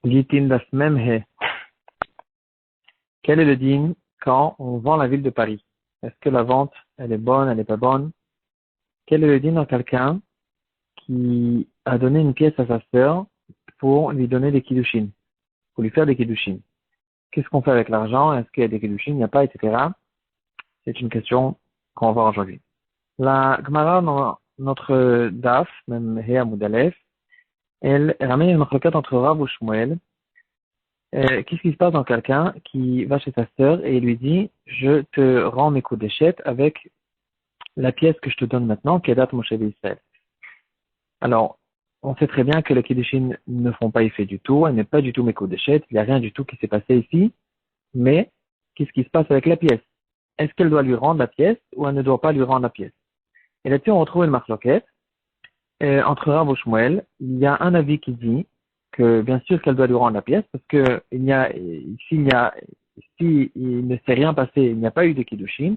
Gitin das Memhe. Quel est le din quand on vend la ville de Paris? Est-ce que la vente, elle est bonne, elle n'est pas bonne? Quel est le din dans quelqu'un qui a donné une pièce à sa sœur pour lui donner des kiddushin, pour lui faire des kiddushin? Qu'est-ce qu'on fait avec l'argent? Est-ce qu'il y a des kiddushin? Il n'y a pas, etc. C'est une question qu'on va voir aujourd'hui. La Gemara dans notre daf, même Hea Moudalef, elle ramène une marloquette entre Rav ou Shmuel. Qu'est-ce qui se passe dans quelqu'un qui va chez sa sœur et il lui dit, je te rends mes coups d'échette avec la pièce que je te donne maintenant, qui est date Moshe d'Israël. Alors, on sait très bien que les kiddushin ne font pas effet du tout, elle n'est pas du tout mes coups d'échette, il n'y a rien du tout qui s'est passé ici, mais qu'est-ce qui se passe avec la pièce? Est-ce qu'elle doit lui rendre la pièce ou elle ne doit pas lui rendre la pièce? Et là-dessus, on retrouve une marloquette. Entre Rav et Shmuel, il y a un avis qui dit que bien sûr qu'elle doit lui rendre la pièce parce que s'il ne s'est rien passé, il n'y a pas eu de kiddushin,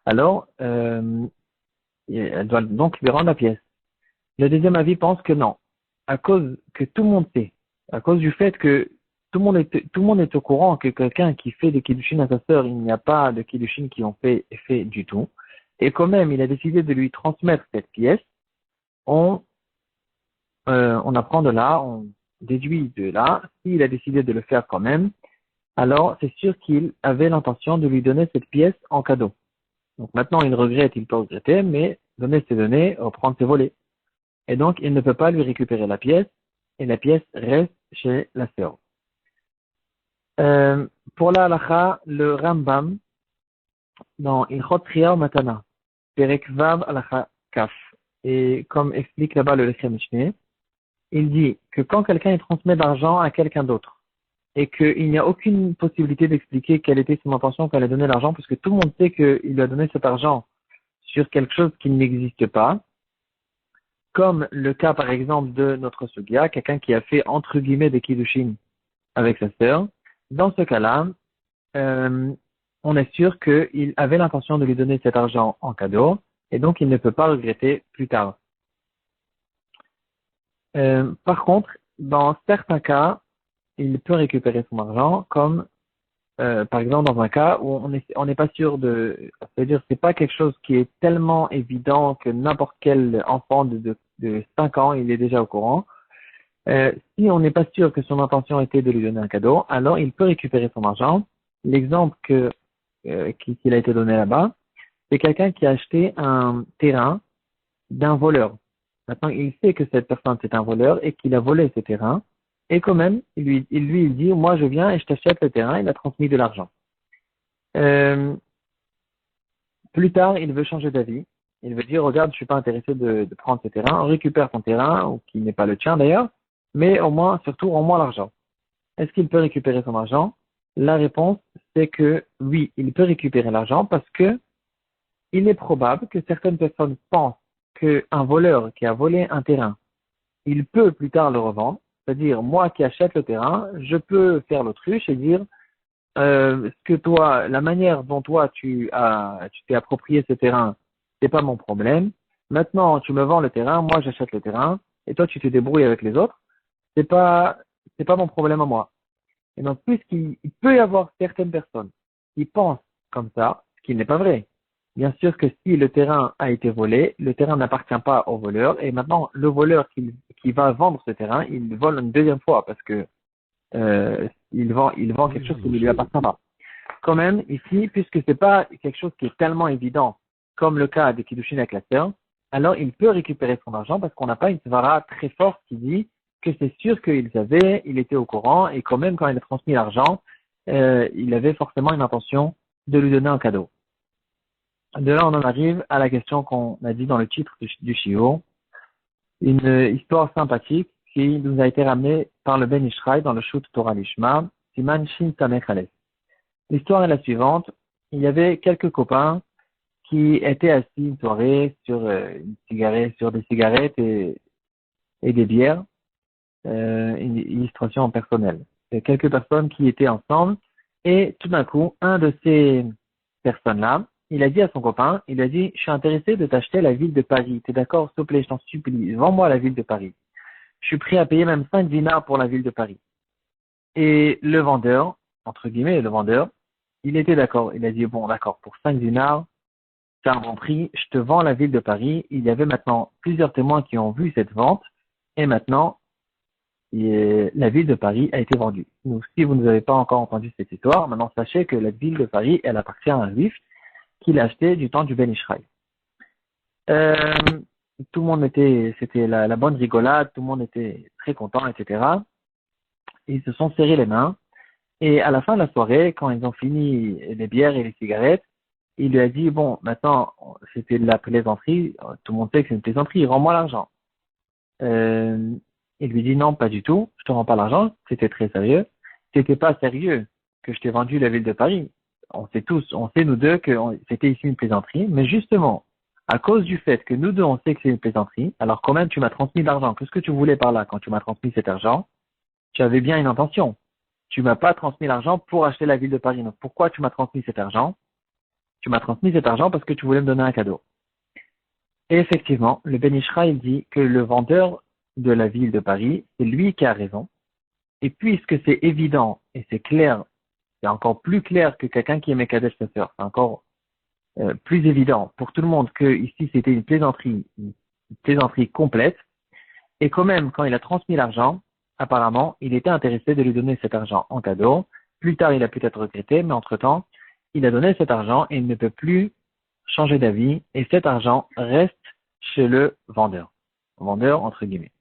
alors elle doit donc lui rendre la pièce. Le deuxième avis pense que non, à cause que tout le monde sait, à cause du fait que tout le monde est au courant que quelqu'un qui fait des kiddushin à sa sœur, il n'y a pas de kiddushin qui ont fait effet du tout, et quand même il a décidé de lui transmettre cette pièce. On apprend de là, on déduit de là, s'il a décidé de le faire quand même, alors c'est sûr qu'il avait l'intention de lui donner cette pièce en cadeau. Donc maintenant il regrette, il peut regretter, mais donner c'est donner, reprendre c'est voler. Et donc il ne peut pas lui récupérer la pièce, et la pièce reste chez la sœur. Pour la halakha, le Rambam, dans Ilchot Triya Matana, Perek Vav halakha Kaf, et comme explique là-bas le Lechem Mishneh, il dit que quand quelqu'un transmet de l'argent à quelqu'un d'autre et qu'il n'y a aucune possibilité d'expliquer quelle était son intention quand elle a donné l'argent, parce que tout le monde sait qu'il lui a donné cet argent sur quelque chose qui n'existe pas, comme le cas par exemple de notre Sugia, quelqu'un qui a fait entre guillemets des kiddushin avec sa sœur, dans ce cas-là, on est sûr qu'il avait l'intention de lui donner cet argent en cadeau et donc il ne peut pas regretter plus tard. Par contre, dans certains cas, il peut récupérer son argent, comme par exemple dans un cas où on n'est pas sûr c'est-à-dire c'est pas quelque chose qui est tellement évident que n'importe quel enfant de 5 ans il est déjà au courant. Si on n'est pas sûr que son intention était de lui donner un cadeau, alors il peut récupérer son argent. L'exemple qu'il a été donné là-bas, c'est quelqu'un qui a acheté un terrain d'un voleur. Maintenant, il sait que cette personne c'est un voleur et qu'il a volé ce terrain. Et quand même, il dit, moi je viens et je t'achète le terrain, il a transmis de l'argent. Plus tard, il veut changer d'avis. Il veut dire, regarde, je suis pas intéressé de prendre ce terrain, récupère ton terrain, ou qui n'est pas le tien d'ailleurs, mais au moins, surtout, rends-moi l'argent. Est-ce qu'il peut récupérer son argent? La réponse, c'est que oui, il peut récupérer l'argent parce que il est probable que certaines personnes pensent qu'un voleur qui a volé un terrain, il peut plus tard le revendre. C'est-à-dire, moi qui achète le terrain, je peux faire l'autruche et dire la manière dont toi tu t'es approprié ce terrain, c'est pas mon problème. Maintenant, tu me vends le terrain, moi j'achète le terrain, et toi tu te débrouilles avec les autres. C'est pas mon problème à moi. Et donc, puisqu'il peut y avoir certaines personnes qui pensent comme ça, ce qui n'est pas vrai. Bien sûr que si le terrain a été volé, le terrain n'appartient pas au voleur, et maintenant le voleur qui va vendre ce terrain, il vole une deuxième fois parce que il vend quelque chose qui ne lui appartient pas. Quand même, ici, puisque c'est pas quelque chose qui est tellement évident, comme le cas des kiddushin avec la sœur, alors il peut récupérer son argent parce qu'on n'a pas une svara très forte qui dit que c'est sûr il était au courant, et quand même, quand il a transmis l'argent, il avait forcément une intention de lui donner un cadeau. De là, on en arrive à la question qu'on a dit dans le titre du Shiur, une histoire sympathique qui nous a été ramenée par le Ben Ishraï dans le Shut Torah Lishma, Siman Shin Samech Aleph. L'histoire est la suivante. Il y avait quelques copains qui étaient assis une soirée sur des cigarettes et des bières, une illustration en personnel. Il y a quelques personnes qui étaient ensemble et tout d'un coup, un de ces personnes-là, il a dit à son copain, il a dit, je suis intéressé de t'acheter la ville de Paris. T'es d'accord, s'il te plaît, je t'en supplie, vends-moi la ville de Paris. Je suis prêt à payer même 5 dinars pour la ville de Paris. Et le vendeur, entre guillemets, le vendeur, il était d'accord. Il a dit, bon, d'accord, pour 5 dinars, c'est un bon prix, je te vends la ville de Paris. Il y avait maintenant plusieurs témoins qui ont vu cette vente. Et maintenant, la ville de Paris a été vendue. Donc, si vous n'avez pas encore entendu cette histoire, maintenant sachez que la ville de Paris, elle appartient à un juif qui l'a acheté du temps du Ben Ishraï. Euh, Tout le monde c'était la bonne rigolade, tout le monde était très content, etc. Ils se sont serrés les mains. Et à la fin de la soirée, quand ils ont fini les bières et les cigarettes, il lui a dit, bon, maintenant, c'était de la plaisanterie, tout le monde sait que c'est une plaisanterie, rends-moi l'argent. Euh, il lui dit, non, pas du tout, je te rends pas l'argent, c'était très sérieux. C'était pas sérieux que je t'ai vendu la ville de Paris. On sait tous, on sait nous deux que c'était ici une plaisanterie, mais justement, à cause du fait que nous deux on sait que c'est une plaisanterie, alors quand même tu m'as transmis l'argent, qu'est-ce que tu voulais par là quand tu m'as transmis cet argent? Tu avais bien une intention. Tu m'as pas transmis l'argent pour acheter la ville de Paris. Donc pourquoi tu m'as transmis cet argent? Tu m'as transmis cet argent parce que tu voulais me donner un cadeau. Et effectivement, le Ben Ishra, il dit que le vendeur de la ville de Paris, c'est lui qui a raison. Et puisque c'est évident et c'est clair, c'est encore plus clair que quelqu'un qui est Mekadesh sa sœur, c'est encore plus évident pour tout le monde que ici c'était une plaisanterie complète. Et quand même, quand il a transmis l'argent, apparemment, il était intéressé de lui donner cet argent en cadeau. Plus tard, il a peut-être regretté, mais entre-temps, il a donné cet argent et il ne peut plus changer d'avis. Et cet argent reste chez le vendeur. Vendeur, entre guillemets.